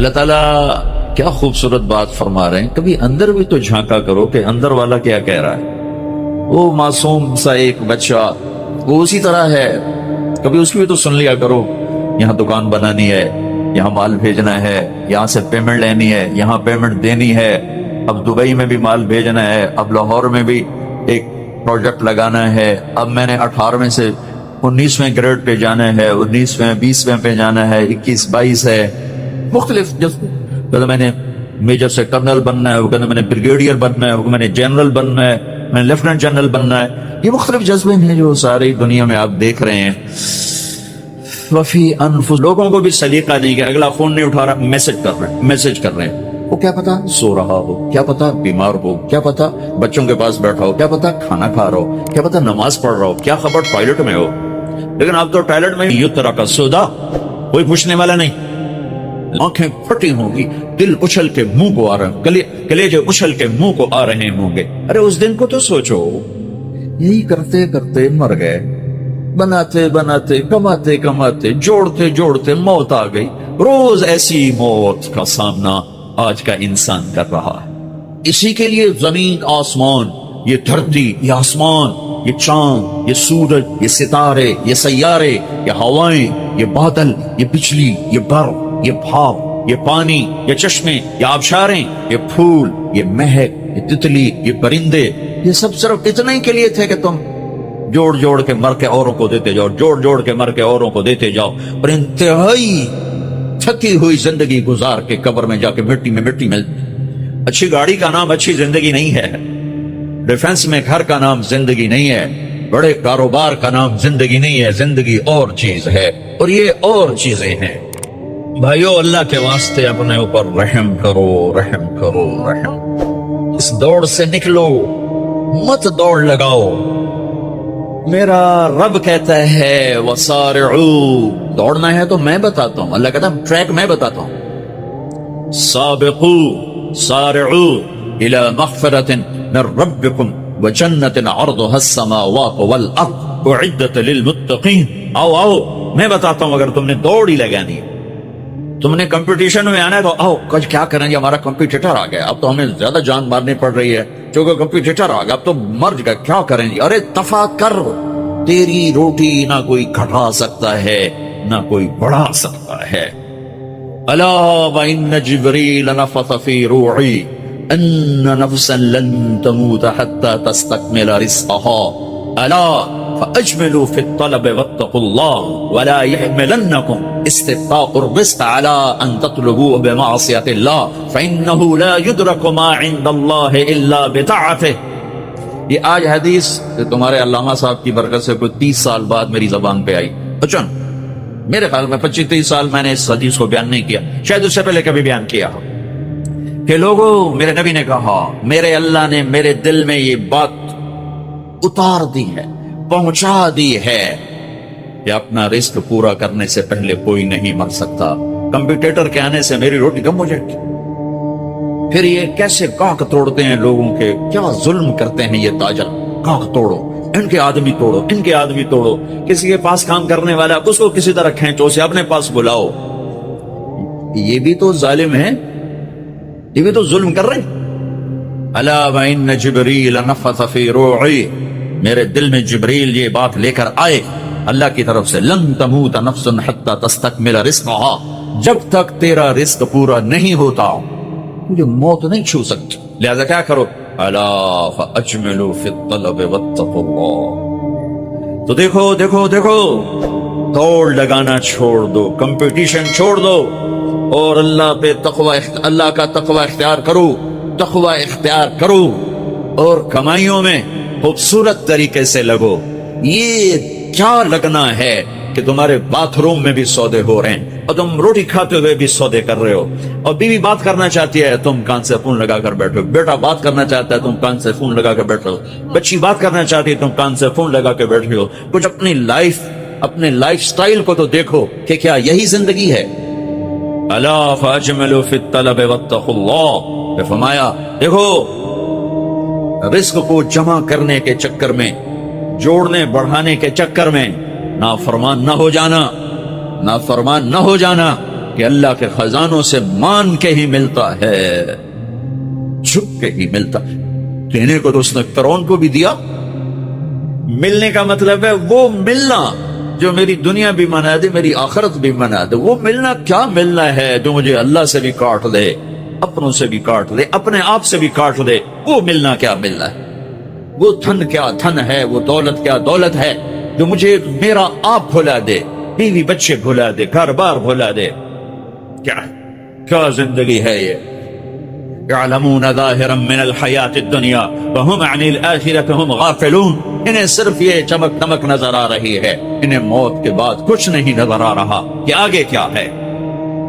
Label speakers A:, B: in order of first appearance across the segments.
A: اللہ تعالیٰ کیا خوبصورت بات فرما رہے ہیں. کبھی اندر بھی تو جھانکا کرو کہ اندر والا کیا کہہ رہا ہے. وہ معصوم سا ایک بچہ وہ اسی طرح ہے, کبھی اس کی بھی تو سن لیا کرو. یہاں دکان بنانی ہے, یہاں مال بھیجنا ہے, یہاں سے پیمنٹ لینی ہے, یہاں پیمنٹ دینی ہے, اب دبئی میں بھی مال بھیجنا ہے, اب لاہور میں بھی ایک پروجیکٹ لگانا ہے, اب میں نے 18ویں سے 19ویں گریڈ پہ جانا ہے, 19ویں 20ویں پہ جانا ہے, 21 22 ہے, مختلف. کہتے میں نے میجر سے کرنل بننا ہے, وہ کہتے میں نے بریگیڈیئر بننا ہے, وہ میں نے جنرل بننا ہے, میں نے لیفٹیننٹ جنرل بننا ہے. یہ مختلف جذبے ہیں جو ساری دنیا میں آپ دیکھ رہے ہیں. وفی انفس, لوگوں کو بھی سلیقہ نہیں کہ اگلا فون نہیں اٹھا رہا, میسج کر رہے ہیں. وہ کیا پتا سو رہا ہو, کیا پتا بیمار ہو, کیا پتا بچوں کے پاس بیٹھا ہو, کیا پتا کھانا کھا رہا ہو, کیا پتا نماز پڑھ رہا ہو, کیا خبر ٹوائلٹ میں ہو. لیکن آپ تو ٹوائلٹ میں یوں طرح کا سودا, کوئی پوچھنے والا نہیں. آنکھیں پھٹی ہوں گی, دل اچھل کے منہ کو آ رہے, کلیجے اچھل کے منہ کو آ رہے ہوں گے. ارے اس دن کو تو سوچو. یہی کرتے کرتے مر گئے, بناتے بناتے کماتے کماتے جوڑتے جوڑتے موت آ گئی. روز ایسی موت کا سامنا آج کا انسان کر رہا ہے. اسی کے لیے زمین آسمان, یہ دھرتی, یہ آسمان, یہ چاند, یہ سورج, یہ ستارے, یہ سیارے, یہ ہوائیں, یہ بادل, یہ بجلی, یہ برف, یہ بھاپ, یہ پانی, یہ چشمے, یہ آبشاریں, یہ پھول, یہ مہک, یہ تتلی, یہ پرندے, یہ سب صرف اتنے ہی کے لیے تھے کہ تم جوڑ جوڑ کے مر کے اوروں کو دیتے جاؤ, جوڑ جوڑ کے مر کے اوروں کو دیتے جاؤ, اور انتہائی تھکی ہوئی زندگی گزار کے قبر میں جا کے مٹی میں. اچھی گاڑی کا نام اچھی زندگی نہیں ہے, ڈیفنس میں گھر کا نام زندگی نہیں ہے, بڑے کاروبار کا نام زندگی نہیں ہے. زندگی اور چیز ہے, اور یہ اور چیزیں ہیں. بھائیو, اللہ کے واسطے اپنے اوپر رحم کرو, رحم کرو, رحم. اس دوڑ سے نکلو, مت دوڑ لگاؤ. میرا رب کہتا ہے وسارعو, دوڑنا ہے تو میں بتاتا ہوں. اللہ کہتا ہے ٹریک میں بتاتا ہوں. سابقو سارعو الى مغفرت من ربکم وجنت عرضها السماوات والارض اعدت للمتقین. آؤ آؤ, میں بتاتا ہوں. اگر تم نے دوڑ ہی لگانی ہے, تم نے کمپٹیشن میں آنا ہے, تو آؤ. کچھ کیا کریں گے, ہمارا کمپیٹیٹر آ گیا, اب تو ہمیں زیادہ جان مارنی پڑ رہی ہے کیونکہ کمپیٹیٹر آ گیا, اب تو مر گیا, کیا کریں گے. ارے دفع کر, تیری روٹی نہ کوئی گھٹا سکتا ہے نہ کوئی بڑھا سکتا ہے. الا وان جبریل نفث فی روحی ان نفسا لن تموت حتى تستكمل رزقها الا فاجملوا في الطلب واتقوا الله ولا يحملنكم استبطاء الرزق على ان تطلبوه بمعصية الله فانه لا يدرك ما عند الله الا بطاعته. یہ آج حدیث تمہارے علامہ صاحب کی برکت سے کوئی 30 سال بعد میری زبان پہ آئی. اچھا, میرے خیال میں 25-30 سال میں نے اس حدیث کو بیان نہیں کیا, شاید اس سے پہلے کبھی بیان کیا ہو کہ لوگوں, میرے نبی نے کہا, میرے اللہ نے میرے دل میں یہ بات اتار دی ہے, پہنچا دی ہے کہ اپنا رزق پورا کرنے سے پہلے کوئی نہیں مر سکتا. کمپیٹیٹر کے آنے سے میری روٹی کم ہو جائے گی. پھر یہ کیسے کاک توڑتے ہیں لوگوں کے, کیا ظلم کرتے ہیں یہ تاجر. کاک توڑو, ان کے آدمی توڑو, ان کے آدمی توڑو. کسی کے پاس کام کرنے والا اس کو کسی طرح کھینچو, سے اپنے پاس بلاؤ. یہ بھی تو ظالم ہے, یہ بھی تو ظلم کر رہے ہیں. الا وان جبریل نفث فی روحی, میرے دل میں جبریل یہ بات لے کر آئے اللہ کی طرف سے, لن تموت نفس حتی تستکمل رزقها, جب تک تیرا رزق پورا نہیں ہوتا مجھے موت نہیں چھو سکتی. لہذا کیا کرو, الا فاجملوا فی الطلب واتقوا اللہ. تو دیکھو دیکھو دیکھو, دوڑ لگانا چھوڑ دو, کمپٹیشن چھوڑ دو, اور اللہ پہ تقوی, اللہ کا تقوی اختیار کرو, تقوی اختیار کرو, اور کمائیوں میں خوبصورت طریقے سے لگو. یہ کیا لگنا ہے کہ تمہارے باتھ روم میں بھی سودے ہو رہے ہیں, اور تم روٹی کھاتے ہوئے بھی سودے کر رہے ہو, اور بیوی بات کرنا چاہتی ہے تم کان سے فون لگا کر بیٹھو, بیٹا بات کرنا چاہتا ہے تم کان سے فون لگا کر بیٹھو, بچی بات کرنا چاہتی ہے تم کان سے فون لگا کے بیٹھے ہو. کچھ اپنے لائف سٹائل کو تو دیکھو کہ کیا یہی زندگی ہے. الا فاجملوا فی الطلب واتقوا اللہ, نے فرمایا دیکھو رزق کو جمع کرنے کے چکر میں, جوڑنے بڑھانے کے چکر میں نافرمان نہ ہو جانا, نافرمان نہ ہو جانا. کہ اللہ کے خزانوں سے مان کے ہی ملتا ہے، جھک کے ہی ملتا ہے۔ دینے کو تو اس نے فرعون کو بھی دیا، ملنے کا مطلب ہے وہ ملنا جو میری دنیا بھی منا دے، میری آخرت بھی منا دے۔ وہ ملنا کیا ملنا ہے جو مجھے اللہ سے بھی کاٹ دے، اپنوں سے بھی کاٹ دے، اپنے آپ سے بھی کاٹ دے۔ وہ ملنا کیا ملنا ہے؟ وہ دھن کیا دھن ہے، وہ دولت کیا دولت ہے جو مجھے میرا آپ بھلا دے، بیوی بچے بھلا دے، گھر بار بھلا دے۔ کیا زندگی ہے یہ؟ يعلمون ظاہرا من الحیات الدنیا وهم عن الآخرة هم غافلون۔ انہیں صرف یہ چمک دمک نظر آ رہی ہے، انہیں موت کے بعد کچھ نہیں نظر آ رہا کہ آگے کیا ہے۔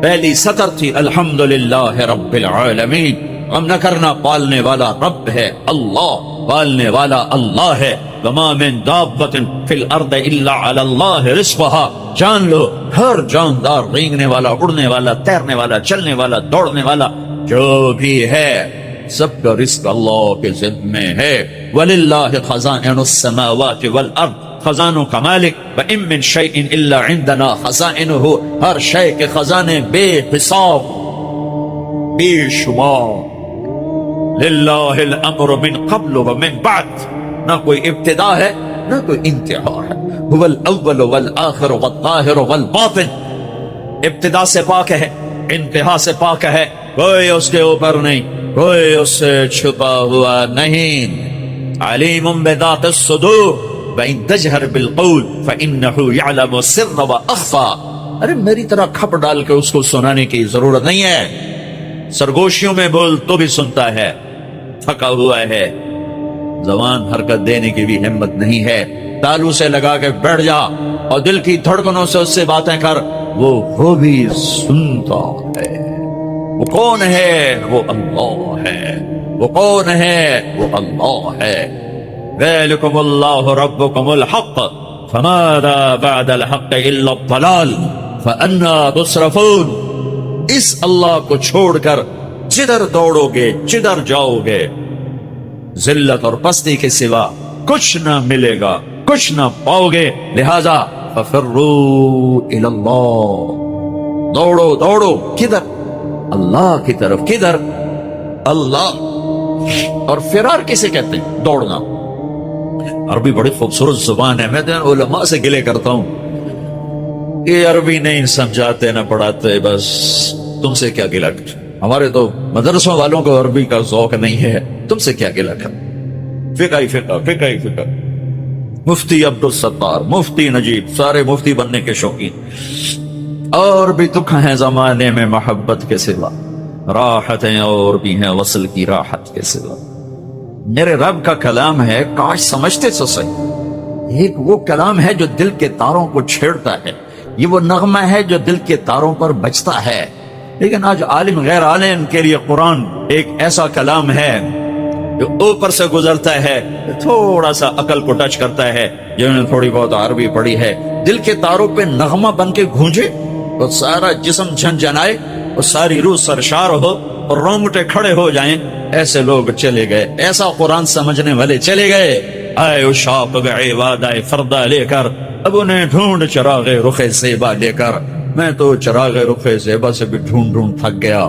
A: پہلی سطر تھی الحمدللہ رب العالمین، غم نہ کرنا، پالنے والا رب ہے اللہ، پالنے والا اللہ ہے۔ وما من دابۃ فی الارض الا علی اللہ رزقها، جان لو ہر جاندار، رینگنے والا، اڑنے والا، تیرنے والا، چلنے والا، دوڑنے والا جو بھی ہے، سب کا رزق اللہ کے ذمے ہے۔ وَلِلَّهِ خَزَائِنُ السَّمَاوَاتِ وَالْأَرْضِ، خزانوں کا مالک۔ وَإِن مِّن شَيْءٍ إِلَّا عِندَنَا خَزَائِنُهُ، ہر شے کے خزانے بے حساب، بے شمار۔ لِلَّهِ الْأَمْرُ مِن قَبْلُ وَمِن بَعْدُ، نہ کوئی ابتدا ہے نہ کوئی انتہا ہے۔ هُوَ الْأَوَّلُ وَالْآخِرُ وَالظَّاهِرُ وَالْبَاطِنُ، ابتدا سے پاک ہے، انتہا سے پاک ہے، کوئی اس کے اوپر نہیں، کوئی اس سے چھپا ہوا نہیں۔ علیم بذات الصدور وإن تجہر بالقول فإنه يعلم السر وأخفى۔ ارے میری طرح کھپ ڈال کے اس کو سنانے کی ضرورت نہیں ہے، سرگوشیوں میں بول تو بھی سنتا ہے، تھکا ہوا ہے، زبان حرکت دینے کی بھی ہمت نہیں ہے، تالو سے لگا کے بیٹھ جا اور دل کی دھڑکنوں سے اس سے باتیں کر، وہ بھی سنتا ہے۔ وہ کون ہے؟ وہ اللہ ہے۔ وہ کون ہے؟ وہ اللہ ہے۔ ذالکم اللہ ربکم الحق فماذا بعد الحق الا الضلال فانا تصرفون۔ اس اللہ کو چھوڑ کر جدھر دوڑو گے، جدھر جاؤ گے، ذلت اور پستی کے سوا کچھ نہ ملے گا، کچھ نہ پاؤ گے۔ لہذا ففروا الی اللہ، دوڑو دوڑو، کدھر؟ اللہ کی طرف۔ کدھر؟ اللہ۔ اور فرار کسے کہتے ہیں؟ دوڑنا۔ عربی بڑی خوبصورت زبان ہے، میں تو علماء سے گلے کرتا ہوں، یہ عربی نہیں سمجھاتے نہ پڑھاتے، بس تم سے کیا گلہ کر، ہمارے تو مدرسوں والوں کو عربی کا ذوق نہیں ہے، تم سے کیا گلہ کر۔ فقہ ہی فقہ، فقہ ہی فقہ۔ مفتی عبدالستار، مفتی نجیب، سارے مفتی بننے کے شوقین۔ اور بھی دکھ ہیں زمانے میں محبت کے سوا، راحتیں اور بھی ہیں وصل کی راحت کے سوا۔ میرے رب کا کلام ہے، کاش سمجھتے تو صحیح۔ ایک وہ کلام ہے جو دل کے تاروں کو چھیڑتا ہے، یہ وہ نغمہ ہے جو دل کے تاروں پر بجتا ہے۔ لیکن آج عالم غیر عالم کے لیے قرآن ایک ایسا کلام ہے جو اوپر سے گزرتا ہے، تھوڑا سا عقل کو ٹچ کرتا ہے، جنہوں نے تھوڑی بہت عربی پڑھی ہے، دل کے تاروں پہ نغمہ بن کے گونجے اور سارا جسم جھنجھنائے اور ساری روح سرشار ہو اور رونگٹے کھڑے ہو جائیں۔ ایسے لوگ چلے گئے، ایسا قرآن سمجھنے والے چلے گئے۔ آئے اشاق بعباد آئے فردہ لے کر، اب انہیں ڈھونڈ چراغ رخ زیبا لے کر۔ میں تو چراغ رخ زیبا سے بھی ڈھونڈ تھک گیا۔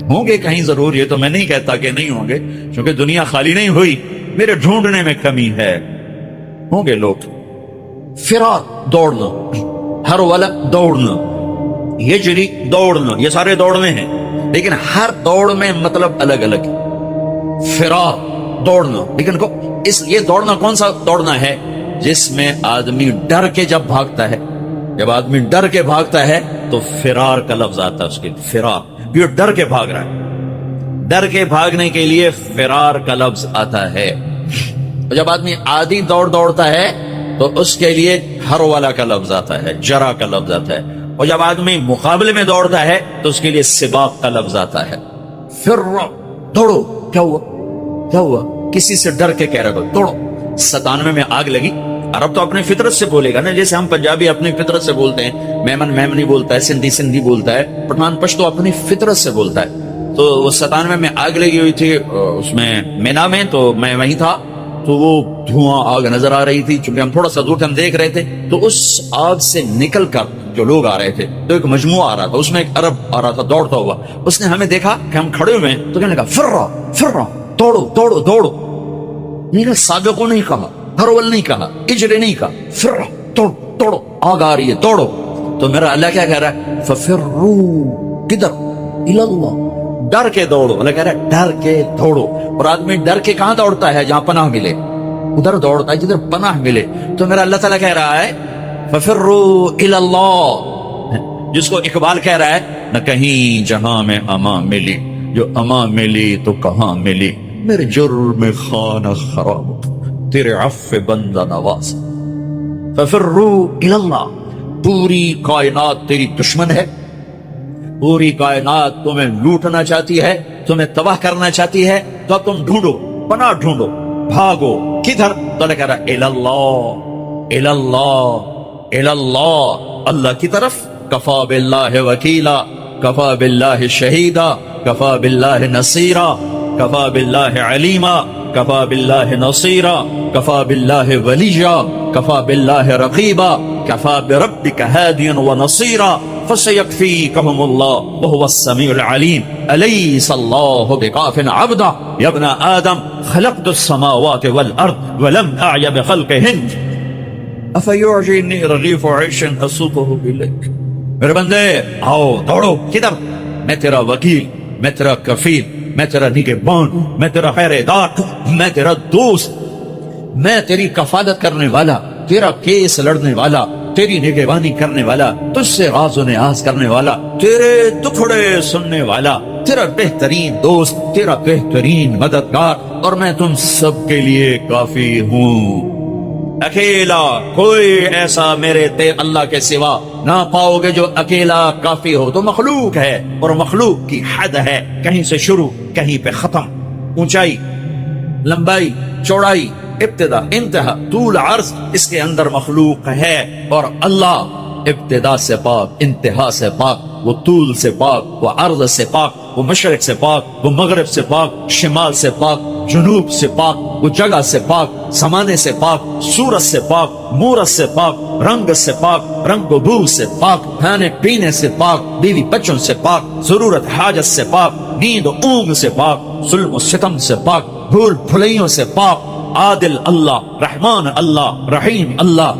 A: ہوں گے کہیں ضرور، یہ تو میں نہیں کہتا کہ نہیں ہوں گے، کیونکہ دنیا خالی نہیں ہوئی، میرے ڈھونڈنے میں کمی ہے۔ ہوں گے لوگ۔ فرار، دوڑنا، ہر والا دوڑنا، یہ جری دوڑنا، یہ سارے دوڑنے ہیں، لیکن ہر دوڑ میں مطلب الگ الگ ہے۔ فرار دوڑنا، لیکن یہ دوڑنا کون سا دوڑنا ہے؟ جس میں آدمی ڈر کے جب بھاگتا ہے، جب آدمی ڈر کے بھاگتا ہے تو فرار کا لفظ آتا ہے اس کے، فرار، یہ ڈر کے بھاگ رہا ہے، ڈر کے بھاگنے کے لیے فرار کا لفظ آتا ہے۔ اور جب آدمی عادی دوڑتا ہے تو اس کے لیے ہر والا کا لفظ آتا ہے، جرا کا لفظ آتا ہے۔ اور جب آدمی مقابلے میں دوڑتا ہے تو اس کے لیے سباق کا لفظ آتا ہے۔ فرو، دوڑو، کیا ہوا؟ کیا ہوا؟ کسی سے ڈر کے کہہ رہے ہو دوڑو۔ 97 میں آگ لگی، عرب تو اپنی فطرت سے بولے گا نا، جیسے ہم پنجابی اپنی فطرت سے بولتے ہیں، میمن میمنی بولتا ہے، سندھی سندھی بولتا ہے، پٹھان پشتو اپنی فطرت سے بولتا ہے۔ تو وہ 97 میں آگ لگی ہوئی تھی اس میں مینا میں، تو میں وہیں تھا، تو وہ دھواں آگ نظر آ رہی تھی، چونکہ ہم تھوڑا سا دور تھے، ہم دیکھ رہے تھے، تو اس آگ سے نکل کر جو لوگ آ رہے تھے تو ایک مجموعہ آ رہا تھا، اس میں ایک عرب آ رہا تھا دوڑتا ہوا. اس نے ہمیں دیکھا کہ ہم کھڑے ہوئے ہیں تو کہنے لگا فرا فرا، دوڑو دوڑو دوڑو. نہیں کہا سابقو نہیں کہا، ہرول نہیں کہا، اجرے نہیں کہا، فرا دوڑو دوڑو، آگ آ رہی ہے دوڑو. تو میرا اللہ کیا کہہ رہا ہے؟ ففرو، کدھر؟ اللہ، ڈر کے دوڑو. اللہ کہہ رہا ہے ڈر کے دوڑو. اور آدمی ڈر کے کہاں دوڑتا ہے؟ جہاں پناہ ملے، ادھر دوڑتا ہے جدھر پناہ ملے. تو میرا اللہ تعالیٰ کہہ رہا ہے ففروا الی اللہ، جس کو اقبال کہہ رہا ہے نہ کہیں جہاں میں امان ملی، جو امان ملی تو کہاں ملی، میرے جرم خانہ خراب، تیرے عفو بندہ نواز. ففروا الی اللہ. پوری کائنات تیری دشمن ہے، پوری کائنات تمہیں لوٹنا چاہتی ہے، تمہیں تباہ کرنا چاہتی ہے، تو اب تم ڈھونڈو، پناہ ڈھونڈو، بھاگو. کدھر؟ تو اللہ کہہ رہا ہے اللہ اللہ اللہ، اللہ کی طرف. کفا باللہ وکیلا، کفا باللہ شہیدا، کفا باللہ نصیرا، کفا باللہ علیما، کفا باللہ نصیرا، کفا باللہ ولیا، کفا باللہ رقیبا، کفا بربک ہادیا ونصیرا، فسیکفیکہم اللہ وہو السمیع العلیم. الیس اللہ بکاف عبدا یا ابن آدم خلقت السماوات والارض ولم اعی بخلقہن افیعجینی رغیف عیش اسوقہ الیک. میرے بندے آؤ دوڑو. کدھر؟ میں تیرا وکیل، میں تیرا کفیل، میں تیرا نگہبان، میں تیرا خیردار، میں تیرا دوست، میں تیری کفالت کرنے والا، تیرا کیس لڑنے والا، تیری نگہبانی کرنے والا، تجھ سے راز و نیاز کرنے والا، تیرے دکھڑے سننے والا، تیرا بہترین دوست، تیرا بہترین مددگار، اور میں تم سب کے لیے کافی ہوں. اکیلا کوئی ایسا میرے اللہ کے سوا نہ پاؤ گے جو اکیلا کافی ہو. تو مخلوق ہے، اور مخلوق کی حد ہے، کہیں سے شروع کہیں پہ ختم، اونچائی، لمبائی، چوڑائی، ابتدا، انتہا، طول، عرض، اس کے اندر مخلوق ہے. اور اللہ ابتدا سے پاک، انتہا سے پاک، وہ طول سے پاک، وہ عرض سے پاک، وہ مشرق سے پاک، وہ مغرب سے پاک، شمال سے پاک، جنوب سے پاک، وہ جگہ سے پاک، زمانے سے پاک، صورت سے پاک، مورت سے پاک، رنگ سے پاک، رنگ و بو سے پاک، کھانے پینے سے پاک، بیوی بچوں سے پاک، ضرورت حاجت سے پاک، نیند و اونگ سے پاک، ظلم و ستم سے پاک، بھول بھلیوں سے پاک. عادل اللہ، رحمان اللہ، رحیم اللہ،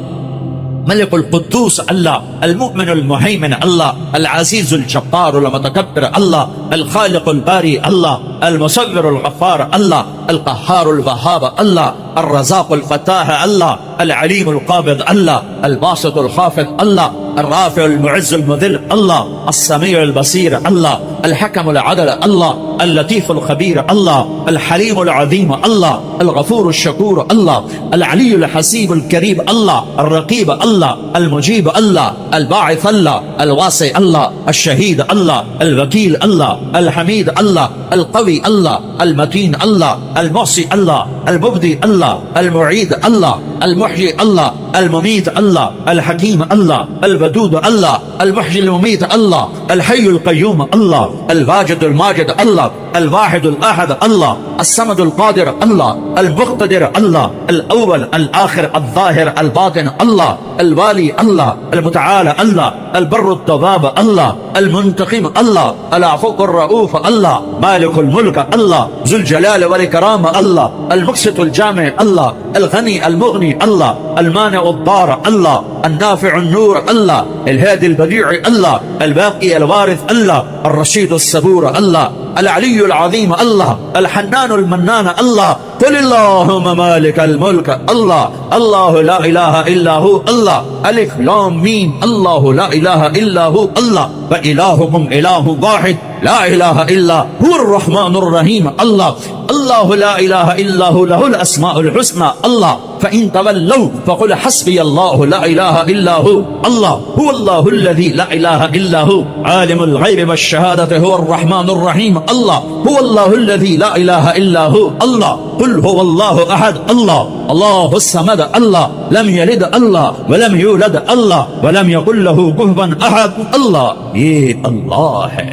A: ملک القدوس اللہ، المؤمن المہیمن اللہ، العزیز الجبار المتکبر اللہ، الخالق الباری اللہ، المصور الغفار اللہ، القہار الوہاب اللہ، الرزاق الفتاح اللہ، العلیم القابض اللہ، الباسط الخافض اللہ، الرافع المعز المذل اللہ، السمیع البصیر اللہ، الحکم العدل اللہ، اللطیف الخبیر اللہ، الحلیم العظیم اللہ، الغفور الشکور اللہ، العلی الحسیب الکریم اللہ، الرقیب اللہ، المجیب اللہ، الباعث اللہ، الواسع اللہ، الشہید اللہ، الوکیل اللہ، الحمید اللہ، القوی اللہ، المتین اللہ، المحصی اللہ، المبدی اللہ، المعید اللہ، المحیی اللہ، المميت الله، الحكيم الله، الودود الله، المحيي المميت الله، الحي القيوم الله، الواجد الماجد الله، الواحد الأحد الله، الصمد القادر الله، المقتدر الله، الأول الآخر الظاهر الباطن الله، الوالي الله، المتعالى الله، البر التواب الله، المنتقم الله، العفو الرؤوف الله، مالك الملك الله، ذو الجلال والإكرام الله، المقسط الجامع الله، الغني المغني الله، المانع الضار الله، النافع النور الله، الهادي البديع الله، الباقي الوارث الله، الرشيد الصبور الله، العلي العظيم الله، الحنان المنان الله. قل اللهم مالك الملك الله، الله لا إله إلا هو الله، ألف لام ميم، الله لا إله إلا هو الله، وإلهكم إله واحد لا إله إلا هو الرحمن الرحيم الله، الله لا إله إلا هو له الأسماء الحسنى الله. فإن تولوا فقل حسبي الله لا إله إلا هو الله، هو الله الذي لا إله إلا هو عالم الغيب والشهادة هو الرحمن الرحيم الله، هو الله الذي لا إله إلا هو الله. قل هو الله أحد الله، الله الصمد الله، لم يلد الله ولم يولد الله ولم يكن له كفوا أحد الله. یہ اللہ ہے،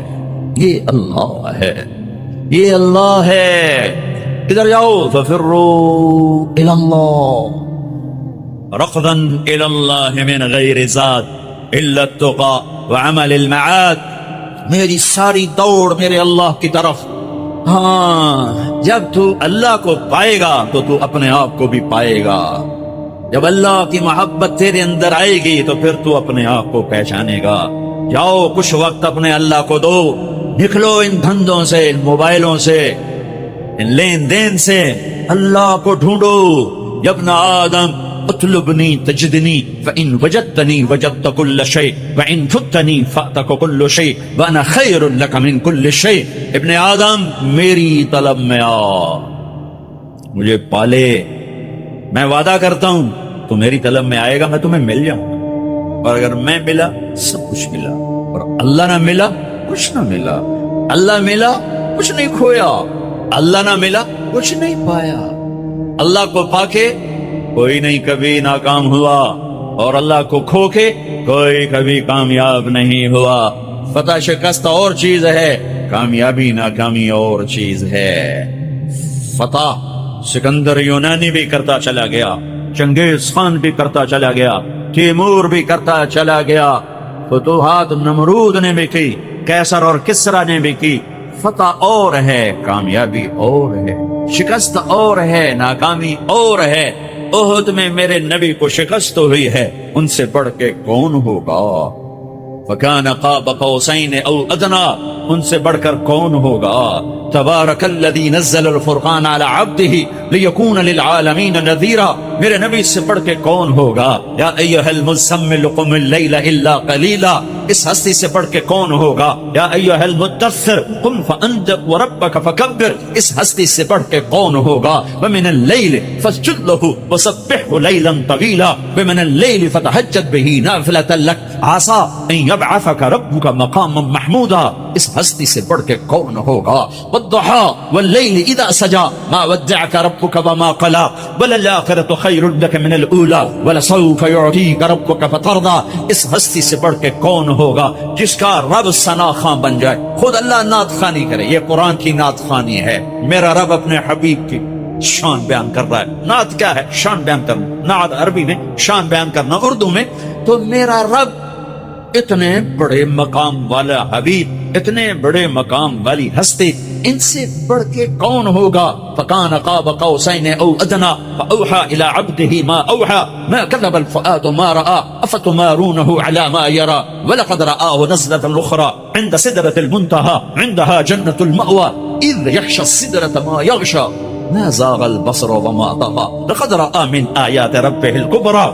A: یہ اللہ ہے، یہ اللہ ہے. ادھر جاؤ، ففروا الى اللہ، رقدا الى اللہ من غیر ذات، الا التقى وعمل المعاد. میری ساری دوڑ میرے اللہ کی طرف. ہاں جب تو اللہ کو پائے گا تو تو اپنے آپ کو بھی پائے گا. جب اللہ کی محبت تیرے اندر آئے گی تو پھر تو اپنے آپ کو پہچانے گا. جاؤ کچھ وقت اپنے اللہ کو دو. نکلو ان دھندوں سے، ان موبائلوں سے، ان لین دین سے. اللہ کو ڈھونڈو. یا ابن آدم اطلبنی تجدنی فإن وجدتنی وجدت كل شيء وإن فتنی فأتک كل شيء وأنا خیر لک من كل شيء. ابن آدم میری طلب میں آ، مجھے پالے. میں وعدہ کرتا ہوں تو میری طلب میں آئے گا، میں تمہیں مل جاؤں گا. اور اگر میں ملا سب کچھ ملا، اور اللہ نہ ملا کچھ نہ ملا. اللہ ملا کچھ نہیں کھویا، اللہ نہ ملا کچھ نہیں پایا. اللہ کو پا کے کوئی نہیں کبھی ناکام ہوا، اور اللہ کو کھو کے کوئی کبھی کامیاب نہیں ہوا. فتح شکست اور چیز ہے، کامیابی ناکامی اور چیز ہے. فتح سکندر یونانی بھی کرتا چلا گیا، چنگیز خان بھی کرتا چلا گیا، تیمور بھی کرتا چلا گیا، فتوحات نمرود نے بھی کی، کیسر اور کسرا نے بھی کی. فتح اور ہے، کامیابی اور ہے، شکست اور ہے، ناکامی اور ہے. احد میں میرے نبی کو شکست ہوئی ہے، ان سے بڑھ کے کون ہوگا؟ فَكَانَ قَابَ قَوْسَيْنِ أَوْ أَدْنَىٰ، ان سے بڑھ کر کون ہوگا؟ تبارک الذی نزل الفرقان علی عبدہ لیکون للعالمین نذیرا. میرے نبی سے بڑھ کے کون ہوگا؟ یا ایھا المزمل قم اللیل الا قلیلا، اس ہستی سے بڑھ کے کون ہوگا؟ یا ایھا المدثر قم فانذر وربک فکبر، اس ہستی سے بڑھ کے کون ہوگا؟ ومن اللیل فاسجد لہ وسبحہ لیلا طویلا، ومن اللیل فتہجد بہ نافلۃ لک عسى ان یبعثک ربک مقاما محمودا، اس ہستی سے بڑھ کے کون ہوگا؟ والضحى والليل اذا سجى ما ودعك ربك وما قلى وللآخرة خير لك من الاولى ولسوف يعطيك ربك فترضى، اس ہستی سے بڑھ کے کون ہوگا جس کا رب ثنا خواں بن جائے؟ خود اللہ نعت خوانی کرے. یہ قرآن کی نعت خوانی ہے. میرا رب اپنے حبیب کی شان بیان کر رہا ہے. نعت کیا ہے؟ شان بیان کرنا. نعت عربی میں، شان بیان کرنا اردو میں. تو میرا رب اتنے بڑے مقام والا حبیب، اتنے بڑے مقام والی ہستی، ان سے بڑھ کے کون ہوگا؟ فَكَانَ قَابَ قَوْسَيْنِ أَوْ أَدْنَىٰ فَأَوْحَىٰ إِلَىٰ عَبْدِهِ مَا أَوْحَىٰ مَا كَذَبَ الْفُؤَادُ مَا رَأَىٰ أَفَتُمَارُونَهُ عَلَىٰ مَا يَرَىٰ وَلَقَدْ رَآهُ نَزْلَةً أُخْرَىٰ عِندَ سِدْرَةِ الْمُنتَهَىٰ عِندَهَا جَنَّةُ الْمَأْوَىٰ إِذْ يَغْشَى السِّدْرَةَ مَا يَغْشَىٰ ما زاغ البصر وما طغى لقد رأى من آيات ربه الكبرى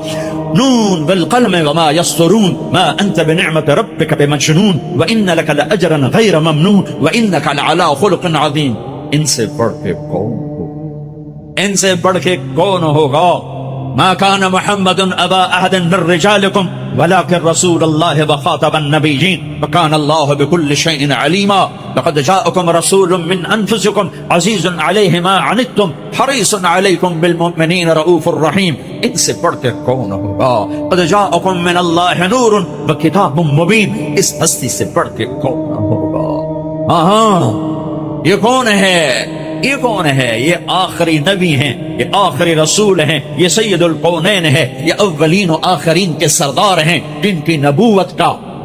A: نون بالقلم وما يسطرون ما أنت بنعمة ربك بمجنون وإن لك لأجرا غير ممنون وإنك لعلى خلق عظيم. ان سے بڑھ کے کون ہوگا؟ ان سے بڑھ کے کون ہوگا؟ ما كان محمد أبا أحد من رجالكم ولكن رسول الله وخاتم النبيين وكان الله بكل شيء عليما. لقد جاءكم رسول من أنفسكم عزيز عليه ما عنتم حريص عليكم بالمؤمنين رؤوف رحيم. ان سے بڑھ کے کون ہوگا؟ قد جاءكم من الله نور وكتاب مبين. اس ہستی سے بڑھ کے کون ہوگا؟ ہاں یہ کون ہے؟ یہ کون ہے؟ یہ آخری نبی ہیں، یہ آخری رسول ہیں، یہ سید القونین ہے، یہ اولین و آخرین کے سردار ہیں، جن کی نبوت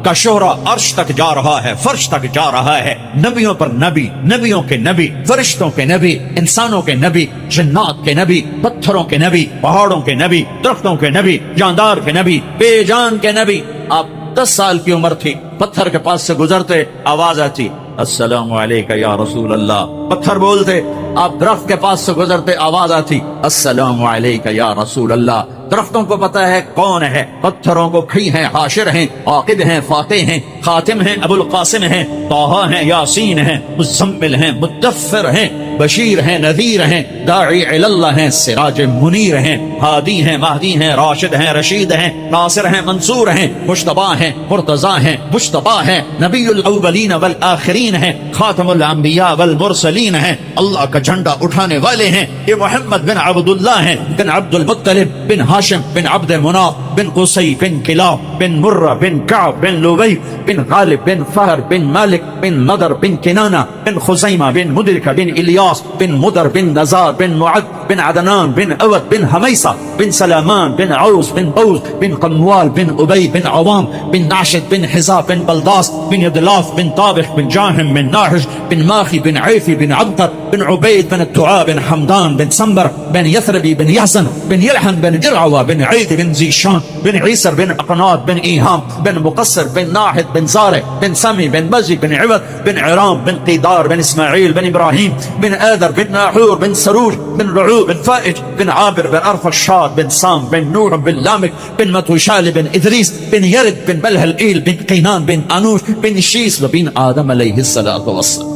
A: کا شہرہ عرش تک جا رہا ہے، فرش تک جا رہا ہے. نبیوں پر نبی، نبیوں کے نبی، فرشتوں کے نبی، انسانوں کے نبی، جنات کے نبی، پتھروں کے نبی، پہاڑوں کے نبی، درختوں کے نبی، جاندار کے نبی، بے جان کے نبی. آپ 10 سال کی عمر تھی، پتھر کے پاس سے گزرتے، آواز آتی السلام علیکہ یا رسول اللہ. پتھر بولتے. آپ درخت کے پاس سے گزرتے، آواز آتی السلام علیکہ یا رسول اللہ. درختوں کو پتا ہے کون ہے، پتھروں کو کھئی ہیں، حاشر ہیں، عاقب ہیں، فاتح ہیں، خاتم ہیں، ابو القاسم ہیں، طٰہٰ ہیں، یاسین ہیں، مزمل ہیں، مدثر ہیں، بشیر ہیں، نذیر ہیں، داعی الی اللہ ہیں، سراج منیر ہیں، ہادی ہیں، مہدی ہیں، راشد ہیں، رشید ہیں، ناصر ہیں، منصور ہیں، مجتبی ہیں، مرتضی ہیں، مجتبی ہیں، نبی الاولین والآخرین ہیں، خاتم الانبیاء والمرسلین ہیں، اللہ کا جھنڈا اٹھانے والے ہیں. یہ محمد بن عبداللہ ہیں، بن عبد المطلب، بن ہاشم، بن عبد مناف،
B: بن قصي بن كلاب بن مرة بن كعب بن لبي بن غالب بن فهر بن مالك بن نضر بن كنانة بن خزيمة بن مدركة بن إلياس بن مدر بن نزار بن معد بن عدنان بن أود بن هميصة بن سلامان بن عوس بن بوز بن قموال بن أبي بن عوام بن ناشد بن حزاب بن بلداس بن يدلاف بن طابخ بن جاهم بن ناهج بن ماخي بن عيفي بن عبقر بن عبيد بن الدعاء بن حمدان بن سنبر بن يثربي بن يحزن بن يلحن بن جرعوة بن عيد بن زيشان بن عيسر بن أقناط بن إيهام بن مقصر بن ناحد بن زارع بن سمي بن مزي بن عوض بن عرام بن قيدار بن إسماعيل بن إبراهيم بن آذر بن ناحور بن سروج بن رعوب بن فائج بن عابر بن أرفشاد بن سام بن نوح بن لامك بن متوشال بن إدريس بن يرد بن بلهلئيل بن قينان بن أنوش بن شيس وبن آدم عليه الصلاة والسلام.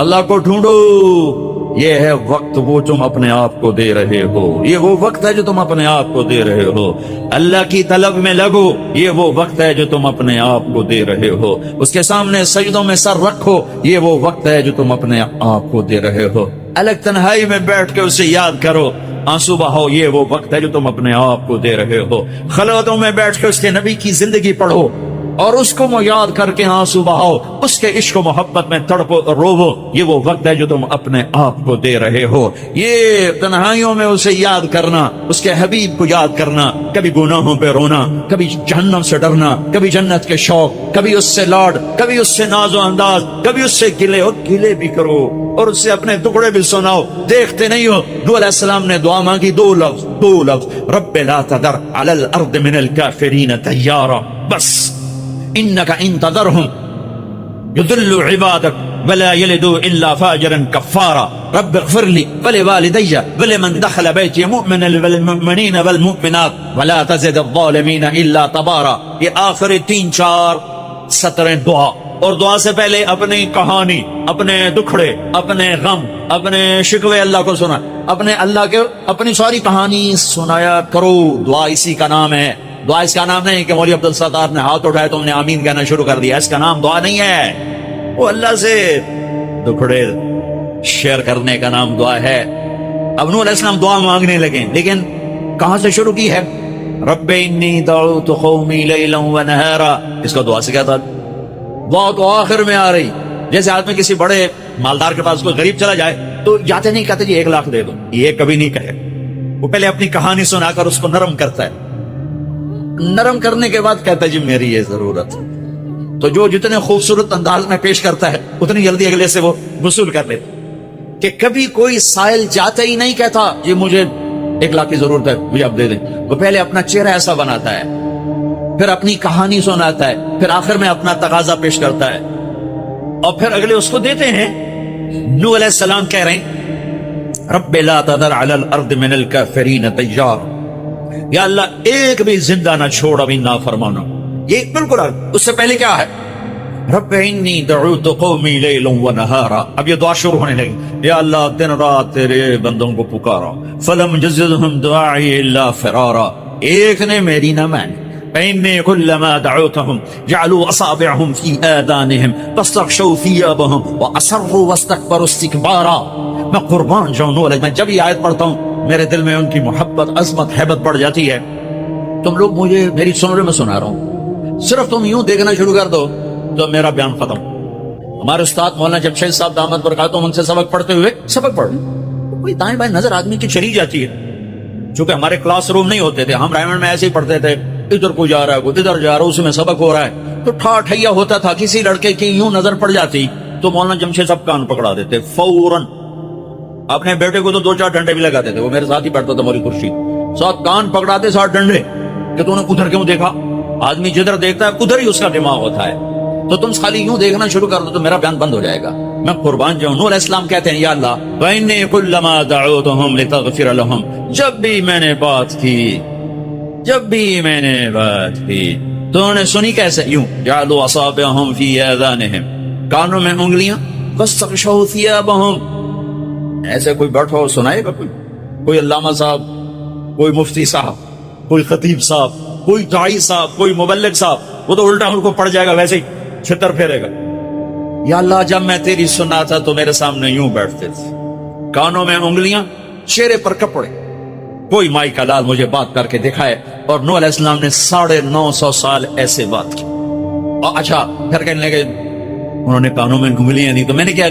B: اللہ کو ڈھونڈو، یہ ہے وقت وہ تم اپنے آپ کو دے رہے ہو، یہ وہ وقت ہے جو تم اپنے آپ کو دے رہے ہو. اللہ کی طلب میں لگو، یہ وہ وقت ہے جو تم اپنے آپ کو دے رہے ہو. اس کے سامنے سجدوں میں سر رکھو، یہ وہ وقت ہے جو تم اپنے آپ کو دے رہے ہو. الگ تنہائی میں بیٹھ کے اسے یاد کرو، آنسو بہاؤ، یہ وہ وقت ہے جو تم اپنے آپ کو دے رہے ہو. خلوتوں میں بیٹھ کے اس کے نبی کی زندگی پڑھو اور اس کو یاد کر کے آنسو بہاؤ، اس کے عشق و محبت میں تڑپو اور روو، یہ وہ وقت ہے جو تم اپنے آپ کو دے رہے ہو. یہ تنہائیوں میں اسے یاد کرنا، اس کے حبیب کو یاد کرنا، کبھی گناہوں پہ رونا، کبھی جہنم سے ڈرنا، کبھی جنت کے شوق، کبھی اس سے لاڈ، کبھی اس سے ناز و انداز، کبھی اس سے گلے، اور گلے بھی کرو اور اس سے اپنے ٹکڑے بھی سناؤ. دیکھتے نہیں ہو نوح علیہ السلام نے دعا مانگی، دو لفظ، رب لا تذر علی الارض من الکافرین دیارا، بس انك ان تذرهم يضل عبادك ولا يلدوا الا فاجرا كفارا رب اغفر لي ولوالدي ولمن دخل بيتي مؤمنا والمؤمنين والمؤمنات ولا تزد الظالمين الا تبارا. یہ آخری 3-4 سطریں دعا، اور دعا سے پہلے اپنی کہانی، اپنے دکھڑے، اپنے غم، اپنے شکوے اللہ کو سنا، اپنی ساری کہانی سنایا کرو. دعا اسی کا نام ہے. دعا اس کا نام نہیں کہ مولوی عبدالستار نے ہاتھ اٹھائے تم نے آمین کہنا شروع کر دیا، اس کا نام دعا نہیں ہے. وہ اللہ سے دکھڑے شیئر کرنے کا نام دعا ہے. اب نوح علیہ السلام دعا مانگنے لگے، لیکن کہاں سے شروع کی ہے؟ رب انی دعوت قومی لیلا ونہارا. اس کا دعا سے کیا تھا؟ دعا تو آخر میں آ رہی. جیسے آدمی کسی بڑے مالدار کے پاس کوئی غریب چلا جائے تو جاتے نہیں کہتے جی 1 لاکھ دے دو، یہ کبھی نہیں کہے. وہ پہلے اپنی کہانی سنا کر اس کو نرم کرتا ہے، نرم کرنے کے بعد کہتا ہے جی میری یہ ضرورت. تو جو جتنے خوبصورت انداز میں پیش کرتا ہے اتنی جلدی اگلے سے وہ وصول کر لیتا. کہ کبھی کوئی سائل جاتا ہی نہیں کہتا جی مجھے 1 لاکھ کی ضرورت ہے مجھے اب دے دیں. وہ پہلے اپنا چہرہ ایسا بناتا ہے، پھر اپنی کہانی سناتا ہے، پھر آخر میں اپنا تقاضا پیش کرتا ہے اور پھر اگلے اس کو دیتے ہیں. نوح علیہ السلام کہہ رہے ہیں رب لا تذر علی الارض من الکافرین دیارا، یا اللہ ایک بھی زندہ نہ چھوڑ ابھی نافرمانوں. یہ بالکل اس سے پہلے کیا ہے؟ رب انی دعوت قومی لیلا ونہارا. اب یہ دعا شروع ہونے لگی، یا اللہ دن رات تیرے بندوں کو پکارا، فلم یزدہم دعائی الا فرارا. ایک نے میری نہ مانی. فإني كلما دعوتهم جعلوا أصابعهم في آذانهم واستغشوا ثيابهم وأصروا واستكبروا استكبارا. میں قربان جاؤں نوح علیہ، میں جب یہ آیت پڑھتا ہوں میرے دل میں ان کی محبت، عظمت، ہیبت بڑھ جاتی ہے. تم لوگ مجھے میری سن رہے، میں سنا رہا ہوں، صرف تم یوں دیکھنا شروع کر دو تو میرا بیان ختم. ہمارے استاد مولانا جمشید صاحب دامت برکاتہم ان سے سبق پڑھتے ہوئے سبق پڑھ کوئی دائیں بائیں نظر آدمی کی چلی جاتی ہے. چونکہ ہمارے کلاس روم نہیں ہوتے تھے، ہم رائمنڈ میں ایسے ہی پڑھتے تھے، ادھر کو جا رہا ہے کوئی ادھر جا رہا ہے، اس میں سبق ہو رہا ہے تو ٹھا ٹھیا ہوتا تھا. کسی لڑکے کی یوں نظر پڑ جاتی تو مولانا جمشید صاحب کان پکڑا دیتے فوراً. اپنے بیٹے کو تو 2-4 ڈنڈے بھی لگاتے تھے، وہ میرے ساتھ ہی بیٹھتا تھا موری کرسی، ساتھ کان پکڑاتے 7 ڈنڈے کہ تو نے ادھر کیوں دیکھا. آدمی جدھر دیکھتا ہے ادھر ہی اس کا دماغ ہوتا ہے. تو تم خالی یوں دیکھنا شروع کر دو تو میرا بیان بند ہو جائے گا. میں قربان جاؤں. نوح علیہ السلام کہتے ہیں یا اللہ وَإِنِّي كُلَّمَا دَعَوْتُهُمْ لِتَغْفِرَ لَهُمْ، جب بھی میں نے بات کی تو انہوں نے سنی کیسے؟ یوں جعلوا اصابعهم في آذانهم، کانوں میں انگلیاں، واستغشوا ثيابهم. ایسے کوئی بیٹھا ہو سنائے گا؟ کوئی علامہ صاحب، کوئی مفتی صاحب، کوئی خطیب صاحب، کوئی داعی صاحب، کوئی مبلغ صاحب، وہ تو الٹا ان کو پڑ جائے گا، ویسے ہی چھتر پھیرے گا. یا اللہ جب میں تیری سنا تھا تو میرے سامنے یوں بیٹھتے تھے، کانوں میں انگلیاں، چہرے پر کپڑے، کوئی مائی کا لال مجھے بات کر کے دکھائے. اور نوح علیہ السلام نے 950 سال ایسے بات کی. اور اچھا پھر کہنے لگے انہوں نے کانوں میں انگلیاں دی تو میں نے کیا